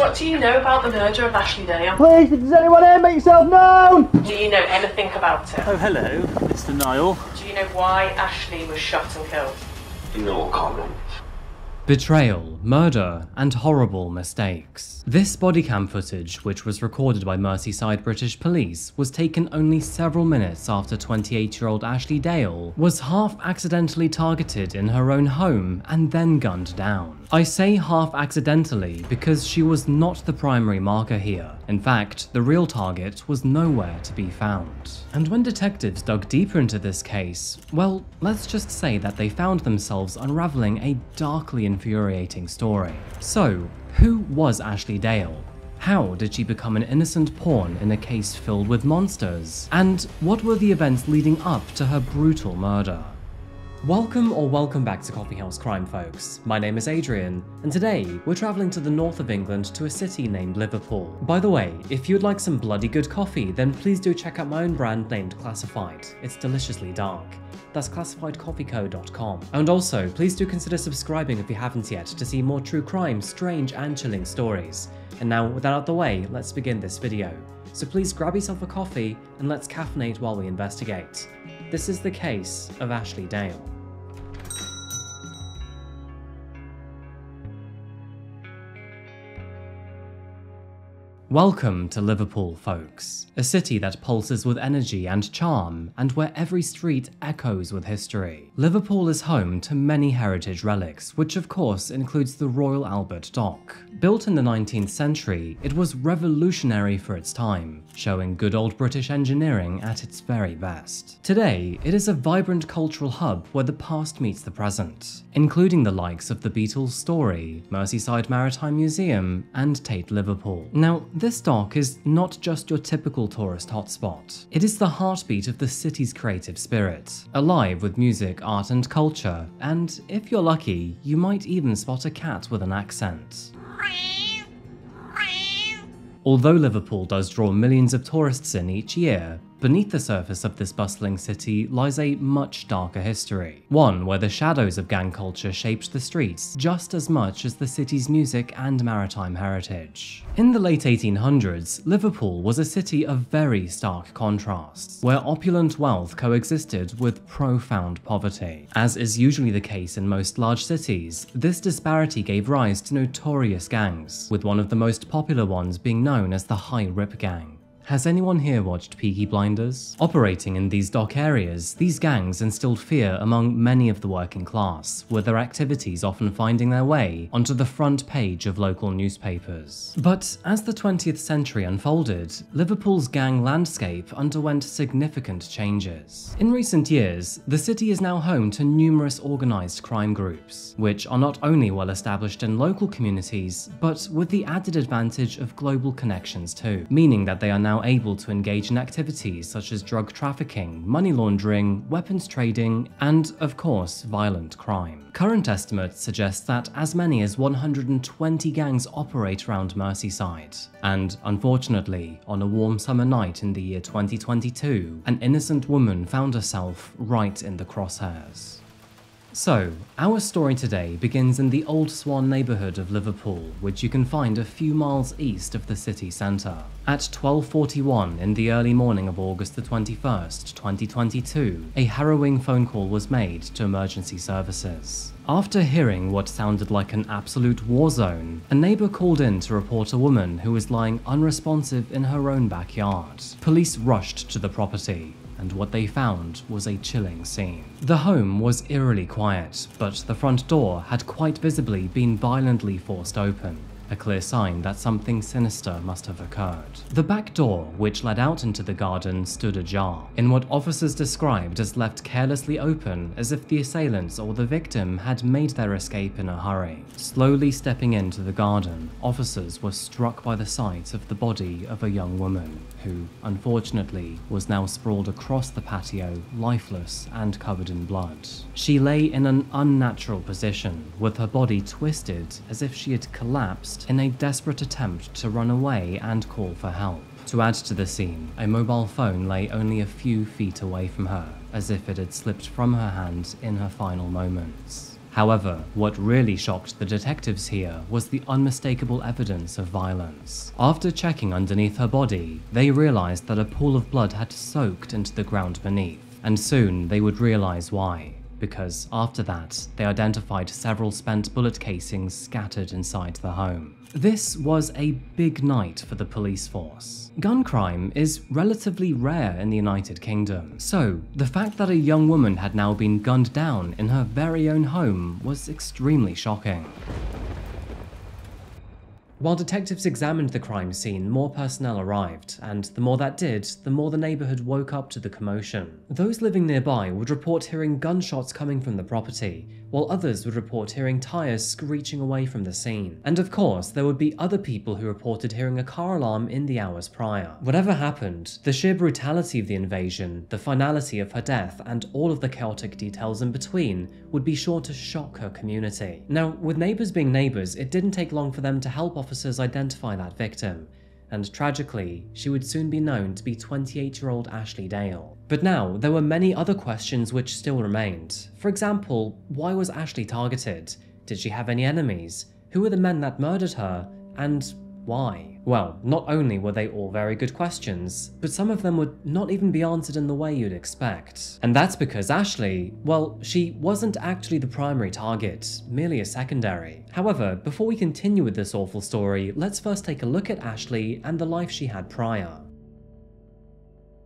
What do you know about the murder of Ashley Dale? Please, if there's anyone here, make yourself known! Do you know anything about it? Oh, hello, Mr. Niall. Do you know why Ashley was shot and killed? No comment. Betrayal, murder, and horrible mistakes. This body cam footage, which was recorded by Merseyside British Police, was taken only several minutes after 28-year-old Ashley Dale was half accidentally targeted in her own home and then gunned down. I say half accidentally because she was not the primary marker here. In fact, the real target was nowhere to be found. And when detectives dug deeper into this case, well, let's just say that they found themselves unraveling a darkly infuriating story. So, who was Ashley Dale? How did she become an innocent pawn in a case filled with monsters? And what were the events leading up to her brutal murder? Welcome back to Coffeehouse Crime, folks. My name is Adrian, and today we're travelling to the north of England to a city named Liverpool. By the way, if you'd like some bloody good coffee, then please do check out my own brand named Classified. It's deliciously dark. That's classifiedcoffeeco.com. And also, please do consider subscribing if you haven't yet to see more true crime, strange and chilling stories. And now, with that out of the way, let's begin this video. So please grab yourself a coffee and let's caffeinate while we investigate. This is the case of Ashley Dale. Welcome to Liverpool, folks. A city that pulses with energy and charm, and where every street echoes with history. Liverpool is home to many heritage relics, which of course includes the Royal Albert Dock. Built in the 19th century, it was revolutionary for its time, showing good old British engineering at its very best. Today, it is a vibrant cultural hub where the past meets the present, including the likes of the Beatles' Story, Merseyside Maritime Museum, and Tate Liverpool. Now, this dock is not just your typical tourist hotspot. It is the heartbeat of the city's creative spirit, alive with music, art and culture, and if you're lucky, you might even spot a cat with an accent. Although Liverpool does draw millions of tourists in each year, beneath the surface of this bustling city lies a much darker history. One where the shadows of gang culture shaped the streets just as much as the city's music and maritime heritage. In the late 1800s, Liverpool was a city of very stark contrasts, where opulent wealth coexisted with profound poverty. As is usually the case in most large cities, this disparity gave rise to notorious gangs, with one of the most popular ones being known as the High Rip Gang. Has anyone here watched Peaky Blinders? Operating in these dock areas, these gangs instilled fear among many of the working class, with their activities often finding their way onto the front page of local newspapers. But as the 20th century unfolded, Liverpool's gang landscape underwent significant changes. In recent years, the city is now home to numerous organised crime groups, which are not only well established in local communities, but with the added advantage of global connections too, meaning that they are now able to engage in activities such as drug trafficking, money laundering, weapons trading, and, of course, violent crime. Current estimates suggest that as many as 120 gangs operate around Merseyside. And, unfortunately, on a warm summer night in the year 2022, an innocent woman found herself right in the crosshairs. So, our story today begins in the Old Swan neighbourhood of Liverpool, which you can find a few miles east of the city centre. At 12:41 in the early morning of August the 21st, 2022, a harrowing phone call was made to emergency services. After hearing what sounded like an absolute war zone, a neighbour called in to report a woman who was lying unresponsive in her own backyard. Police rushed to the property, and what they found was a chilling scene. The home was eerily quiet, but the front door had quite visibly been violently forced open, a clear sign that something sinister must have occurred. The back door, which led out into the garden, stood ajar, in what officers described as left carelessly open as if the assailants or the victim had made their escape in a hurry. Slowly stepping into the garden, officers were struck by the sight of the body of a young woman, who, unfortunately, was now sprawled across the patio, lifeless and covered in blood. She lay in an unnatural position, with her body twisted as if she had collapsed in a desperate attempt to run away and call for help. To add to the scene, a mobile phone lay only a few feet away from her, as if it had slipped from her hand in her final moments. However, what really shocked the detectives here was the unmistakable evidence of violence. After checking underneath her body, they realized that a pool of blood had soaked into the ground beneath, and soon they would realize why. Because after that, they identified several spent bullet casings scattered inside the home. This was a big night for the police force. Gun crime is relatively rare in the United Kingdom, so the fact that a young woman had now been gunned down in her very own home was extremely shocking. While detectives examined the crime scene, more personnel arrived, and the more that did, the more the neighborhood woke up to the commotion. Those living nearby would report hearing gunshots coming from the property, while others would report hearing tires screeching away from the scene. And of course, there would be other people who reported hearing a car alarm in the hours prior. Whatever happened, the sheer brutality of the invasion, the finality of her death, and all of the chaotic details in between would be sure to shock her community. Now, with neighbors being neighbors, it didn't take long for them to help officers identify that victim, and tragically, she would soon be known to be 28-year-old Ashley Dale. But now, there were many other questions which still remained. For example, why was Ashley targeted? Did she have any enemies? Who were the men that murdered her? And why? Well, not only were they all very good questions, but some of them would not even be answered in the way you'd expect. And that's because Ashley, well, she wasn't actually the primary target, merely a secondary. However, before we continue with this awful story, let's first take a look at Ashley and the life she had prior.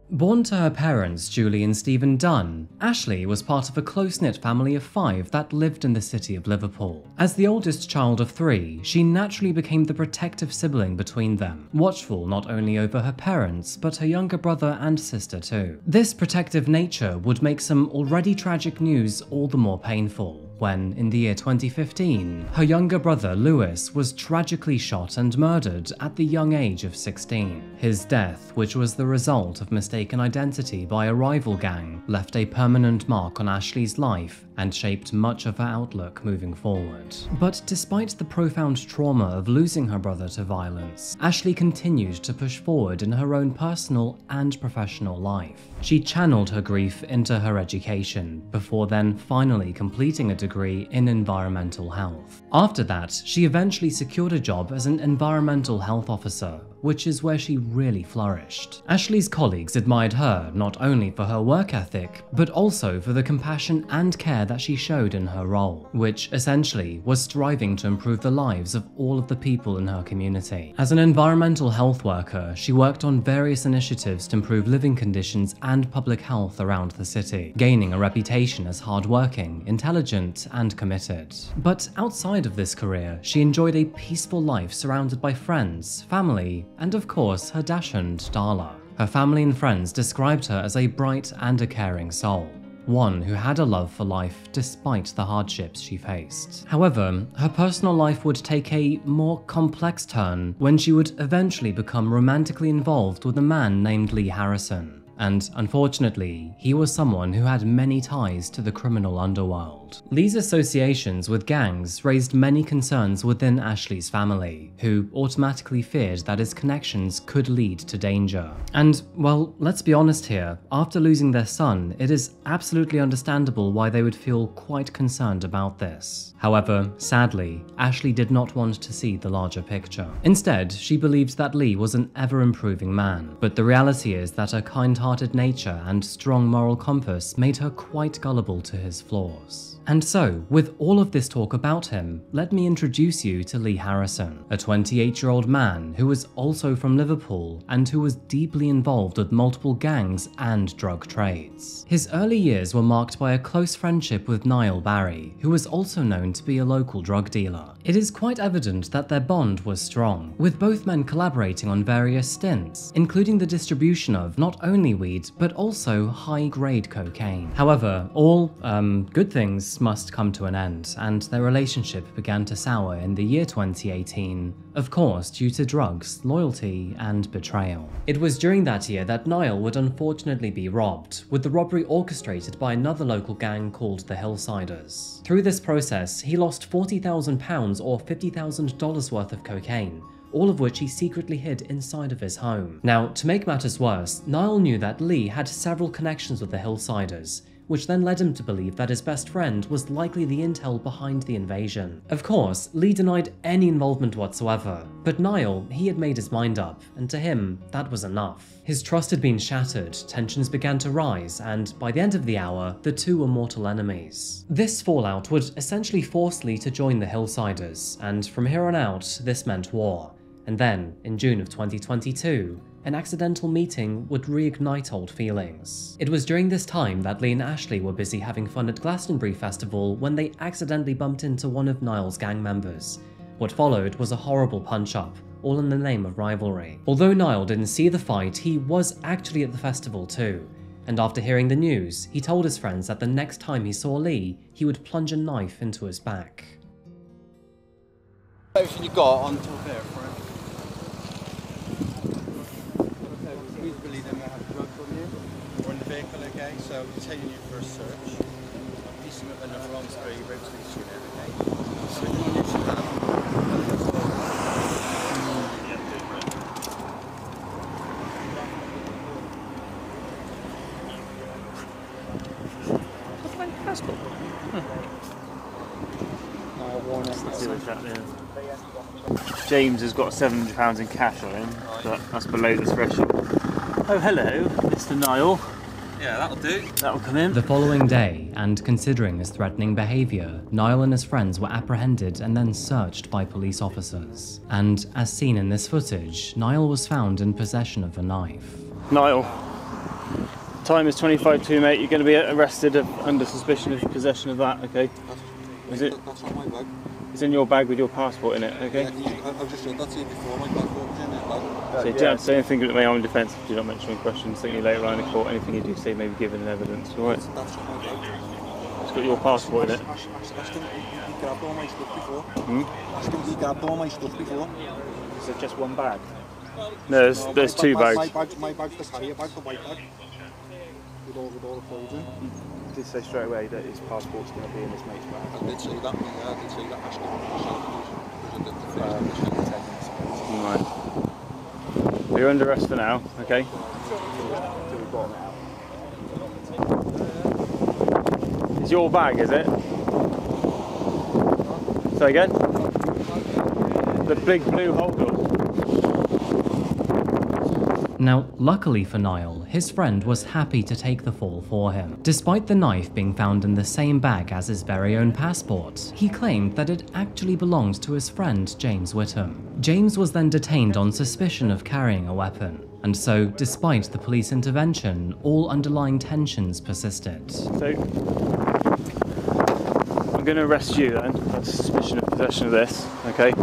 Born to her parents, Julie and Stephen Dunn, Ashley was part of a close-knit family of 5 that lived in the city of Liverpool. As the oldest child of 3, she naturally became the protective sibling between them, watchful not only over her parents, but her younger brother and sister too. This protective nature would make some already tragic news all the more painful, when, in the year 2015, her younger brother Lewis was tragically shot and murdered at the young age of 16. His death, which was the result of mistaken identity by a rival gang, left a permanent mark on Ashley's life and shaped much of her outlook moving forward. But despite the profound trauma of losing her brother to violence, Ashley continued to push forward in her own personal and professional life. She channeled her grief into her education, before then finally completing a degree in environmental health. After that, she eventually secured a job as an environmental health officer, which is where she really flourished. Ashley's colleagues admired her not only for her work ethic, but also for the compassion and care that she showed in her role, which essentially was striving to improve the lives of all of the people in her community. As an environmental health worker, she worked on various initiatives to improve living conditions and public health around the city, gaining a reputation as hardworking, intelligent, and committed. But outside of this career, she enjoyed a peaceful life surrounded by friends, family, and of course her dachshund, Darla. Her family and friends described her as a bright and a caring soul, one who had a love for life despite the hardships she faced. However, her personal life would take a more complex turn when she would eventually become romantically involved with a man named Lee Harrison. And unfortunately, he was someone who had many ties to the criminal underworld. Lee's associations with gangs raised many concerns within Ashley's family, who automatically feared that his connections could lead to danger. And, well, let's be honest here, after losing their son, it is absolutely understandable why they would feel quite concerned about this. However, sadly, Ashley did not want to see the larger picture. Instead, she believed that Lee was an ever-improving man, but the reality is that her kind-hearted nature and strong moral compass made her quite gullible to his flaws. And so, with all of this talk about him, let me introduce you to Lee Harrison, a 28-year-old man who was also from Liverpool and who was deeply involved with multiple gangs and drug trades. His early years were marked by a close friendship with Niall Barry, who was also known to be a local drug dealer. It is quite evident that their bond was strong, with both men collaborating on various stints, including the distribution of not only weed, but also high-grade cocaine. However, all, good things must come to an end, and their relationship began to sour in the year 2018, of course due to drugs, loyalty, and betrayal. It was during that year that Niall would unfortunately be robbed, with the robbery orchestrated by another local gang called the Hillsiders. Through this process, he lost £40,000 or $50,000 worth of cocaine, all of which he secretly hid inside of his home. Now, to make matters worse, Niall knew that Lee had several connections with the Hillsiders, which then led him to believe that his best friend was likely the intel behind the invasion. Of course, Lee denied any involvement whatsoever, but Niall, he had made his mind up, and to him, that was enough. His trust had been shattered, tensions began to rise, and by the end of the hour, the two were mortal enemies. This fallout would essentially force Lee to join the Hillsiders, and from here on out, this meant war. And then, in June of 2022, an accidental meeting would reignite old feelings. It was during this time that Lee and Ashley were busy having fun at Glastonbury Festival when they accidentally bumped into one of Niall's gang members. What followed was a horrible punch-up, all in the name of rivalry. Although Niall didn't see the fight, he was actually at the festival too. And after hearing the news, he told his friends that the next time he saw Lee, he would plunge a knife into his back. Everything you got on top there for it. Usually they might have drugs on you or in the vehicle, okay? So we're taking you for a search. Piece of another on spray, road station there, okay? So we're going to use Passport. James has got £700 in cash on him, but that's below the threshold. Oh, hello, Mr. Niall. Yeah, that'll do. That'll come in. The following day, and considering his threatening behaviour, Niall and his friends were apprehended and then searched by police officers. And as seen in this footage, Niall was found in possession of a knife. Niall, time is 25 to, mate. You're going to be arrested under suspicion of possession of that, okay? Is it? That's not my bag. It's in your bag with your passport in it, okay? Yeah, I've just said that to you before, my passport was in it, bag. So you don't say anything that may harm defence, do not mention any questions, think you later on in court, anything you do say may be given in evidence, alright? That's not my bag. It's got your passport in it. Ask him, he grabbed all my stuff before. Hmm? Ask him, he grabbed all my stuff before. Is it just one bag? No, there's two bags. My bag's the carrier bag, the white bag. With all the clothes in. You did say straight away that his passport's going to be in his mate's bag. I did say that, yeah, I did say that. Ask him, Right. You're under arrest for now, okay? It's your bag, is it? Say again? The big blue holder. Now, luckily for Niall, his friend was happy to take the fall for him. Despite the knife being found in the same bag as his very own passport, he claimed that it actually belonged to his friend James Whittam. James was then detained on suspicion of carrying a weapon, and so, despite the police intervention, all underlying tensions persisted. So, I'm going to arrest you then, on suspicion of possession of this, okay?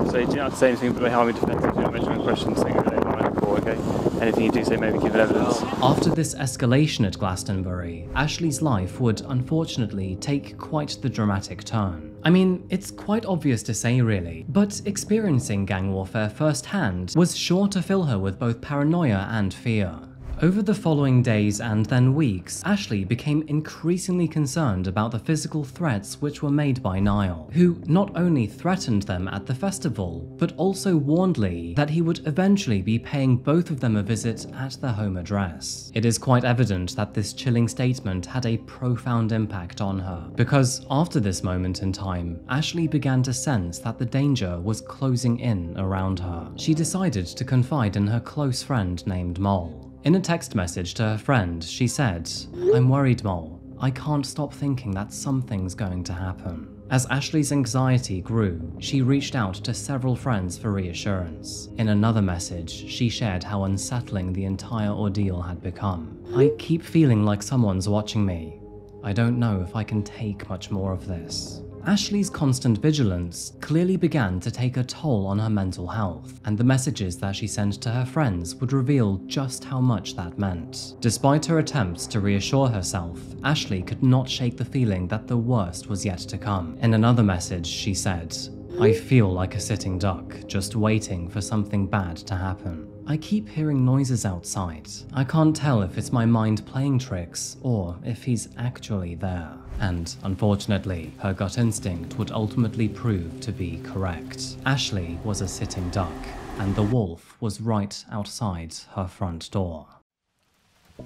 So you don't have to say anything but may harm your defence, you don't mention any questions, think you're later on in court, okay? Anything you do say may be given evidence. After this escalation at Glastonbury, Ashley's life would unfortunately take quite the dramatic turn. I mean, it's quite obvious to say really, but experiencing gang warfare firsthand was sure to fill her with both paranoia and fear. Over the following days and then weeks, Ashley became increasingly concerned about the physical threats which were made by Niall, who not only threatened them at the festival, but also warned Lee that he would eventually be paying both of them a visit at their home address. It is quite evident that this chilling statement had a profound impact on her, because after this moment in time, Ashley began to sense that the danger was closing in around her. She decided to confide in her close friend named Moll. In a text message to her friend, she said, "I'm worried, Moll. I can't stop thinking that something's going to happen." As Ashley's anxiety grew, she reached out to several friends for reassurance. In another message, she shared how unsettling the entire ordeal had become. "I keep feeling like someone's watching me. I don't know if I can take much more of this." Ashley's constant vigilance clearly began to take a toll on her mental health, and the messages that she sent to her friends would reveal just how much that meant. Despite her attempts to reassure herself, Ashley could not shake the feeling that the worst was yet to come. In another message, she said, "I feel like a sitting duck, just waiting for something bad to happen. I keep hearing noises outside. I can't tell if it's my mind playing tricks or if he's actually there." And unfortunately, her gut instinct would ultimately prove to be correct. Ashley was a sitting duck, and the wolf was right outside her front door.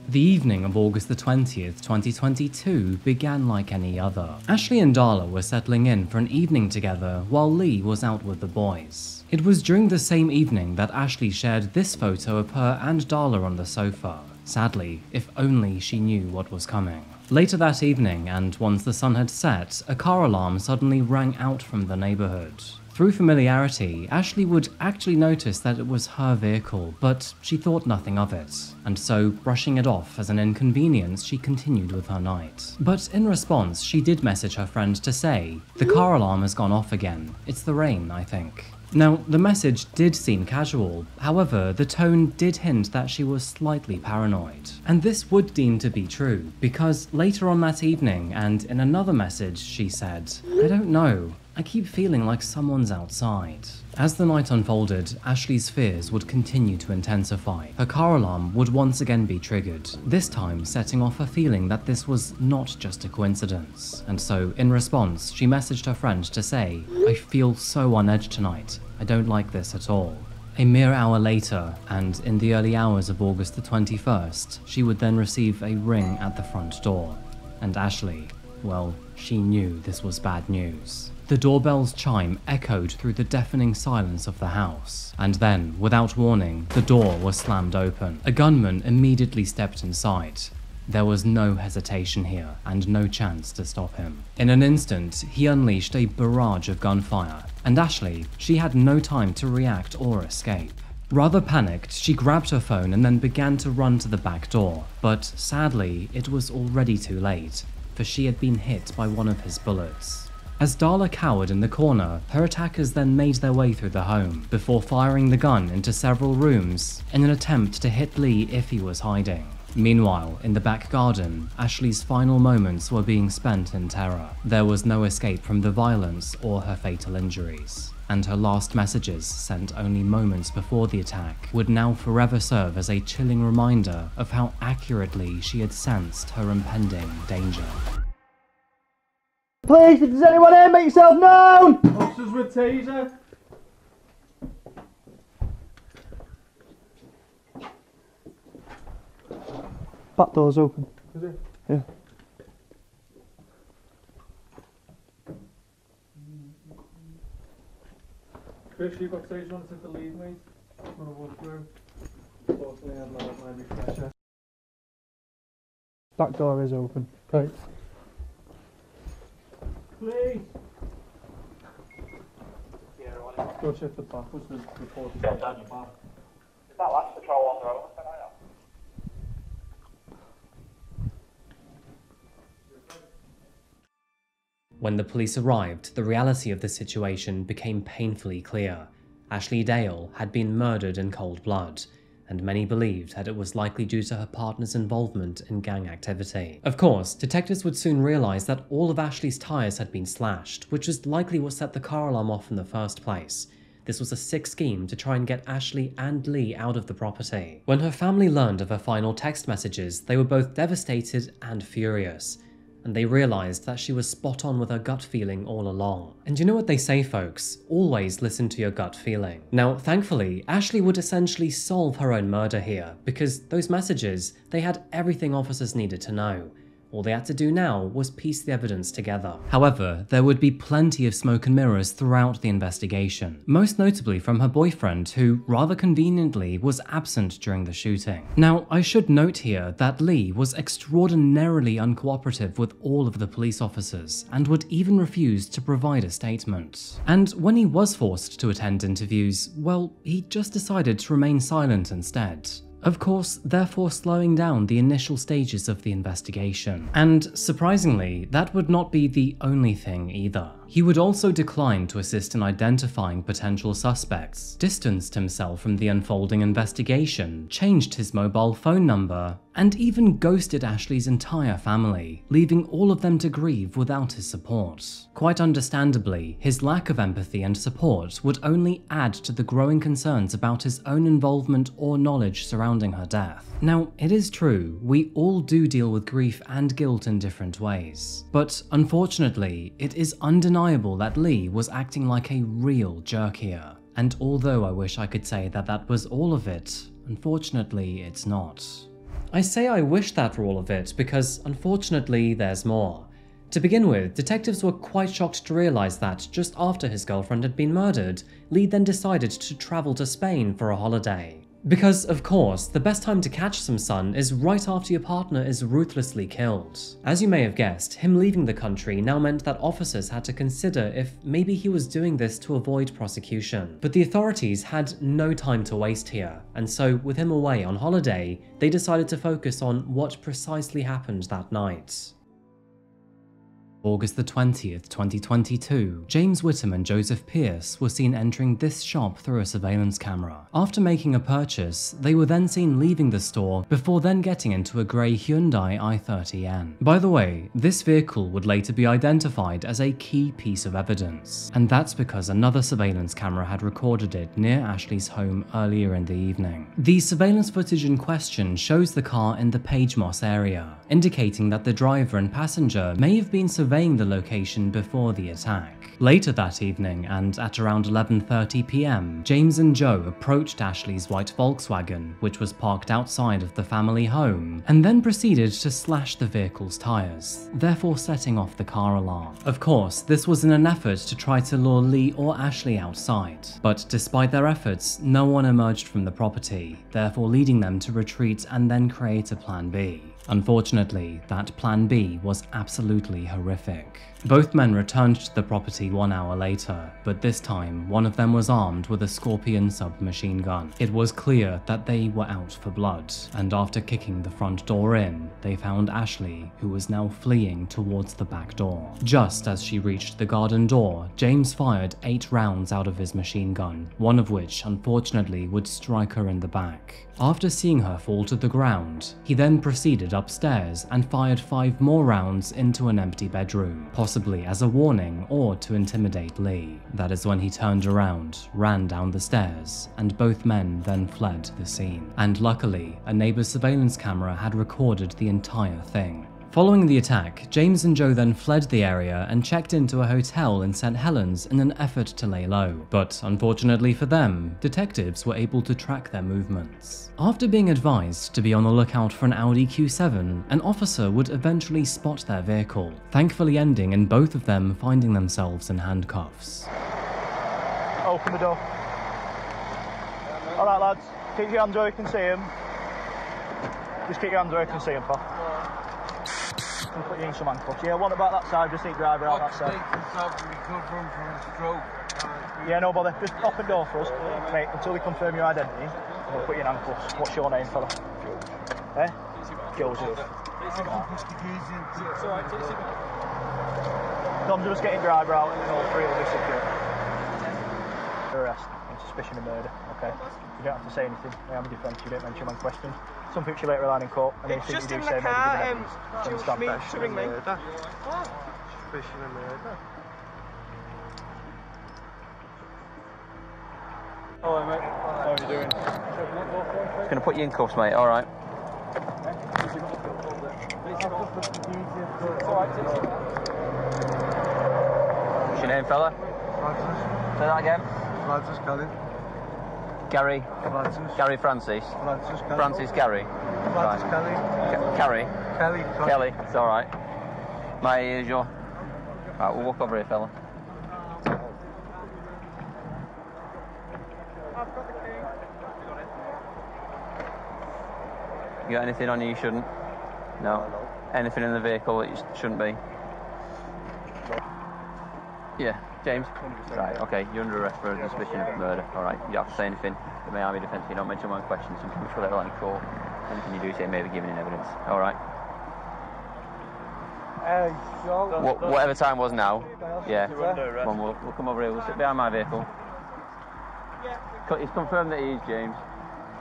The evening of August the 20th, 2022 began like any other. Ashley and Darla were settling in for an evening together while Lee was out with the boys. It was during the same evening that Ashley shared this photo of her and Darla on the sofa. Sadly, if only she knew what was coming. Later that evening, and once the sun had set, a car alarm suddenly rang out from the neighborhood. Through familiarity, Ashley would actually notice that it was her vehicle, but she thought nothing of it, and so, brushing it off as an inconvenience, she continued with her night. But in response, she did message her friend to say, "The car alarm has gone off again. It's the rain, I think." Now, the message did seem casual, however, the tone did hint that she was slightly paranoid. And this would deem to be true, because later on that evening, and in another message, she said, "I don't know. I keep feeling like someone's outside." As the night unfolded, Ashley's fears would continue to intensify. Her car alarm would once again be triggered, this time setting off her feeling that this was not just a coincidence. And so, in response, she messaged her friend to say, "I feel so on edge tonight. I don't like this at all." A mere hour later, and in the early hours of August the 21st, she would then receive a ring at the front door. And Ashley, well, she knew this was bad news. The doorbell's chime echoed through the deafening silence of the house, and then, without warning, the door was slammed open. A gunman immediately stepped inside. There was no hesitation here, and no chance to stop him. In an instant, he unleashed a barrage of gunfire, and Ashley, she had no time to react or escape. Rather panicked, she grabbed her phone and then began to run to the back door, but sadly, it was already too late, for she had been hit by one of his bullets. As Darla cowered in the corner, her attackers then made their way through the home, before firing the gun into several rooms in an attempt to hit Lee if he was hiding. Meanwhile, in the back garden, Ashley's final moments were being spent in terror. There was no escape from the violence or her fatal injuries, and her last messages, sent only moments before the attack, would now forever serve as a chilling reminder of how accurately she had sensed her impending danger. Please, if there's anyone here, make yourself known! Officers with taser. Back door's open. Is it? Yeah. Chris, you've got taser on to the lead, mate. I'm gonna walk through. Fortunately, I'd like my refresher. Back door is open. Okay. Please. Go shift the back, which was reported by the back. Is that last patrol on the road? When the police arrived, the reality of the situation became painfully clear. Ashley Dale had been murdered in cold blood, and many believed that it was likely due to her partner's involvement in gang activity. Of course, detectives would soon realize that all of Ashley's tires had been slashed, which was likely what set the car alarm off in the first place. This was a sick scheme to try and get Ashley and Lee out of the property. When her family learned of her final text messages, they were both devastated and furious, and they realized that she was spot on with her gut feeling all along. And you know what they say, folks? Always listen to your gut feeling. Now, thankfully, Ashley would essentially solve her own murder here, because those messages, they had everything officers needed to know. All they had to do now was piece the evidence together. However, there would be plenty of smoke and mirrors throughout the investigation, most notably from her boyfriend, who, rather conveniently, was absent during the shooting. Now, I should note here that Lee was extraordinarily uncooperative with all of the police officers, and would even refuse to provide a statement. And when he was forced to attend interviews, well, he just decided to remain silent instead. Of course, therefore slowing down the initial stages of the investigation. And surprisingly, that would not be the only thing either. He would also decline to assist in identifying potential suspects, distanced himself from the unfolding investigation, changed his mobile phone number, and even ghosted Ashley's entire family, leaving all of them to grieve without his support. Quite understandably, his lack of empathy and support would only add to the growing concerns about his own involvement or knowledge surrounding her death. Now, it is true, we all do deal with grief and guilt in different ways, but unfortunately, it is undeniable that Lee was acting like a real jerk here. And although I wish I could say that that was all of it, unfortunately it's not. I say I wish that were all of it because, unfortunately, there's more. To begin with, detectives were quite shocked to realise that, just after his girlfriend had been murdered, Lee then decided to travel to Spain for a holiday. Because, of course, the best time to catch some sun is right after your partner is ruthlessly killed. As you may have guessed, him leaving the country now meant that officers had to consider if maybe he was doing this to avoid prosecution. But the authorities had no time to waste here, and so with him away on holiday, they decided to focus on what precisely happened that night. August the 20th, 2022, James Whittam and Joseph Pierce were seen entering this shop through a surveillance camera. After making a purchase, they were then seen leaving the store before then getting into a grey Hyundai i30N. By the way, this vehicle would later be identified as a key piece of evidence, and that's because another surveillance camera had recorded it near Ashley's home earlier in the evening. The surveillance footage in question shows the car in the Page Moss area, indicating that the driver and passenger may have been surveying the location before the attack. Later that evening, and at around 11:30 p.m, James and Joe approached Ashley's white Volkswagen, which was parked outside of the family home, and then proceeded to slash the vehicle's tyres, therefore setting off the car alarm. Of course, this was in an effort to try to lure Lee or Ashley outside, but despite their efforts, no one emerged from the property, therefore leading them to retreat and then create a plan B. Unfortunately, that plan B was absolutely horrific. Both men returned to the property 1 hour later, but this time one of them was armed with a Scorpion submachine gun. It was clear that they were out for blood, and after kicking the front door in, they found Ashley, who was now fleeing towards the back door. Just as she reached the garden door, James fired 8 rounds out of his machine gun, one of which unfortunately would strike her in the back. After seeing her fall to the ground, he then proceeded upstairs and fired 5 more rounds into an empty bedroom, possibly as a warning or to intimidate Lee. That is when he turned around, ran down the stairs, and both men then fled the scene. And luckily, a neighbor's surveillance camera had recorded the entire thing. Following the attack, James and Joe then fled the area and checked into a hotel in St. Helens in an effort to lay low. But unfortunately for them, detectives were able to track their movements. After being advised to be on the lookout for an Audi Q7, an officer would eventually spot their vehicle, thankfully ending in both of them finding themselves in handcuffs. Open the door. Alright lads, keep your hands where you can see him. Just keep your hands where you can see him, pal. I'll put you in some handcuffs. Yeah, what about that side? Just need driver out that side. Recovering from a stroke. Yeah, no bother. Just open door for us, mate, until we confirm your identity. We'll put you in handcuffs. What's your name, fella? Eh? Joseph. Tom's just getting driver out and all 3 will be secure. Arrest on suspicion of murder. Okay. You don't have to say anything. I am a defence. You don't mention on questions. Some people later on in court. And It's just you in do the say car, maybe do you want me to ring me? Suspicion of murder. Hello mate, how are you doing? Just going to put you in cuffs, mate, alright. What's your name, fella? Francis. Say that again. Francis Kelly. Gary. Francis. Gary Francis. Francis Kelly. Francis Gary. Francis Kelly. Carrie. Kelly. Kelly, it's alright. My ears, your. Right, we'll walk over here, fella. You got anything on you shouldn't? No. Anything in the vehicle that you shouldn't be? Yeah, James? Right, okay, you're under arrest for a suspicion of murder. Alright, you don't have to say anything. The may army defence, you don't mention one question, so which will let in court. Anything you do say may be given in evidence. Alright? Whatever time was now. Yeah. Come on, we'll come over here, we'll sit behind my vehicle. It's confirmed that he is James.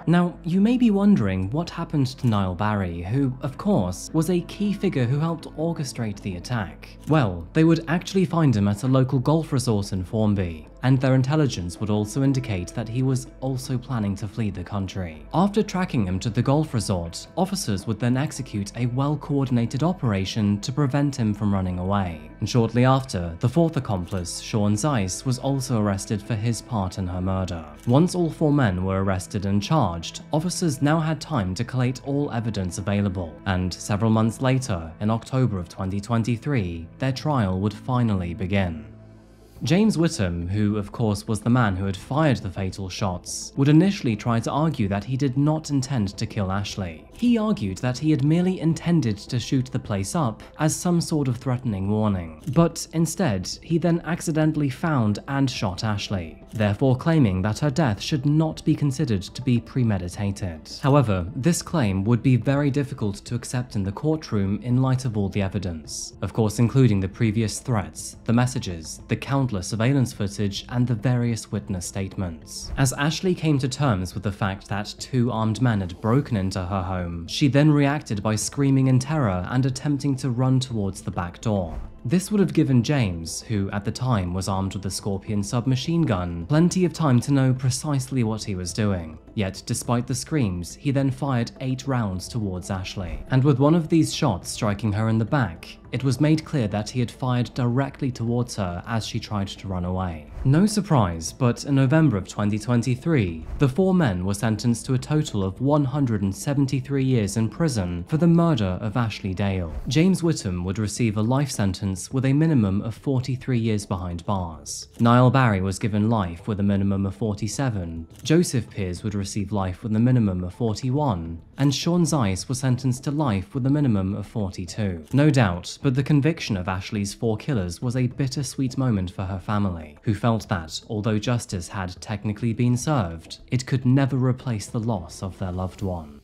Now, you may be wondering what happened to Niall Barry, who, of course, was a key figure who helped orchestrate the attack. Well, they would actually find him at a local golf resort in Formby, and their intelligence would also indicate that he was also planning to flee the country. After tracking him to the golf resort, officers would then execute a well-coordinated operation to prevent him from running away. And shortly after, the fourth accomplice, Sean Zeiss, was also arrested for his part in her murder. Once all 4 men were arrested and charged, officers now had time to collate all evidence available, and several months later, in October of 2023, their trial would finally begin. James Whittam, who of course was the man who had fired the fatal shots, would initially try to argue that he did not intend to kill Ashley. He argued that he had merely intended to shoot the place up as some sort of threatening warning. But instead, he then accidentally found and shot Ashley, therefore claiming that her death should not be considered to be premeditated. However, this claim would be very difficult to accept in the courtroom in light of all the evidence, of course including the previous threats, the messages, the countless surveillance footage, and the various witness statements. As Ashley came to terms with the fact that 2 armed men had broken into her home, she then reacted by screaming in terror and attempting to run towards the back door. This would have given James, who at the time was armed with a Scorpion submachine gun, plenty of time to know precisely what he was doing. Yet, despite the screams, he then fired 8 rounds towards Ashley. And with one of these shots striking her in the back, it was made clear that he had fired directly towards her as she tried to run away. No surprise, but in November of 2023, the 4 men were sentenced to a total of 173 years in prison for the murder of Ashley Dale. James Whittam would receive a life sentence with a minimum of 43 years behind bars. Niall Barry was given life with a minimum of 47, Joseph Pearce would receive life with a minimum of 41, and Sean Zeiss was sentenced to life with a minimum of 42. No doubt, but the conviction of Ashley's 4 killers was a bittersweet moment for her family, who felt that, although justice had technically been served, it could never replace the loss of their loved one.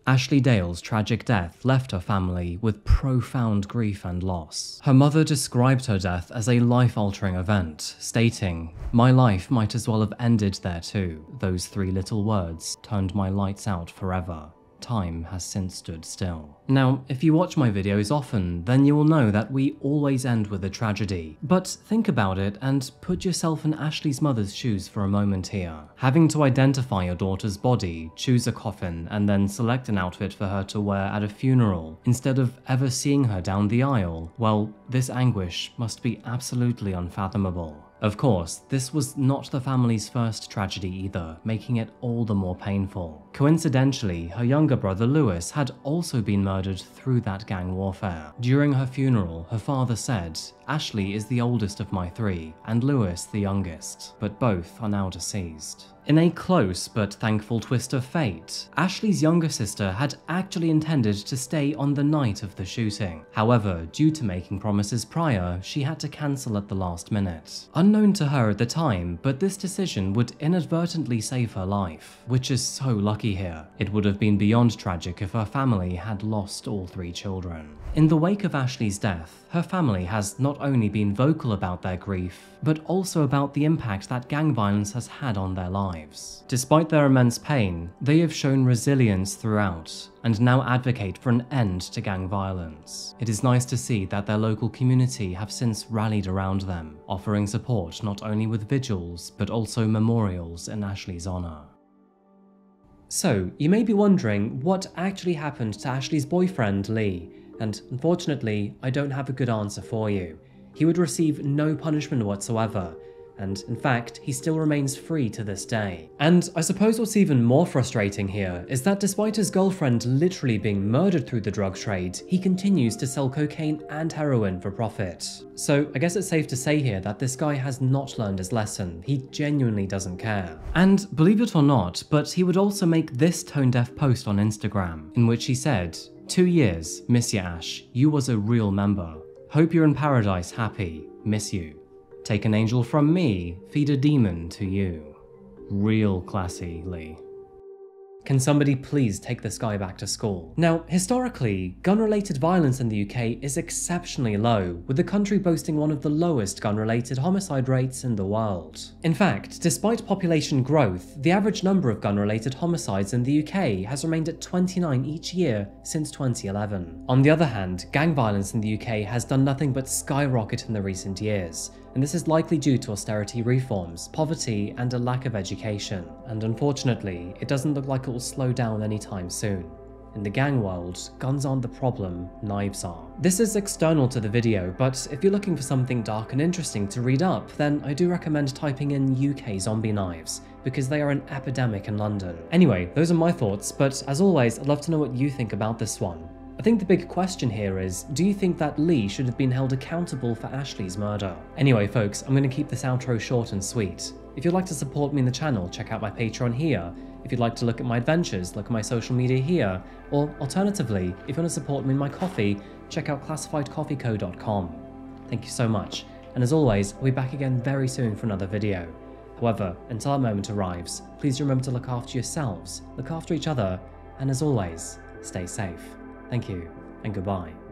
Ashley Dale's tragic death left her family with profound grief and loss. Her mother described her death as a life-altering event, stating, "My life might as well have ended there too. Those 3 little words turned my lights out forever. Time has since stood still." Now, if you watch my videos often, then you will know that we always end with a tragedy. But think about it and put yourself in Ashley's mother's shoes for a moment here. Having to identify your daughter's body, choose a coffin, and then select an outfit for her to wear at a funeral, instead of ever seeing her down the aisle, well, this anguish must be absolutely unfathomable. Of course, this was not the family's first tragedy either, making it all the more painful. Coincidentally, her younger brother Lewis had also been murdered through that gang warfare. During her funeral, her father said, "Ashley is the oldest of my 3, and Lewis the youngest, but both are now deceased." In a close but thankful twist of fate, Ashley's younger sister had actually intended to stay on the night of the shooting. However, due to making promises prior, she had to cancel at the last minute. Unknown to her at the time, but this decision would inadvertently save her life, which is so lucky here. It would have been beyond tragic if her family had lost all 3 children. In the wake of Ashley's death, her family has not only been vocal about their grief, but also about the impact that gang violence has had on their lives. Despite their immense pain, they have shown resilience throughout, and now advocate for an end to gang violence. It is nice to see that their local community have since rallied around them, offering support not only with vigils, but also memorials in Ashley's honour. So, you may be wondering what actually happened to Ashley's boyfriend, Lee, and unfortunately, I don't have a good answer for you. He would receive no punishment whatsoever, and in fact, he still remains free to this day. And I suppose what's even more frustrating here is that despite his girlfriend literally being murdered through the drug trade, he continues to sell cocaine and heroin for profit. So I guess it's safe to say here that this guy has not learned his lesson. He genuinely doesn't care. And believe it or not, but he would also make this tone-deaf post on Instagram, in which he said, "2 years, miss you Ash, you was a real member. Hope you're in paradise happy, miss you. Take an angel from me, feed a demon to you." Real classy, Lee. Can somebody please take this guy back to school? Now, historically, gun-related violence in the UK is exceptionally low, with the country boasting one of the lowest gun-related homicide rates in the world. In fact, despite population growth, the average number of gun-related homicides in the UK has remained at 29 each year since 2011. On the other hand, gang violence in the UK has done nothing but skyrocket in the recent years, and this is likely due to austerity reforms, poverty, and a lack of education. And unfortunately, it doesn't look like it will slow down anytime soon. In the gang world, guns aren't the problem, knives are. This is external to the video, but if you're looking for something dark and interesting to read up, then I do recommend typing in UK zombie knives, because they are an epidemic in London. Anyway, those are my thoughts, but as always, I'd love to know what you think about this one. I think the big question here is, do you think that Lee should have been held accountable for Ashley's murder? Anyway folks, I'm going to keep this outro short and sweet. If you'd like to support me in the channel, check out my Patreon here. If you'd like to look at my adventures, look at my social media here. Or alternatively, if you want to support me in my coffee, check out classifiedcoffeeco.com. Thank you so much, and as always, I'll be back again very soon for another video. However, until that moment arrives, please remember to look after yourselves, look after each other, and as always, stay safe. Thank you, and goodbye.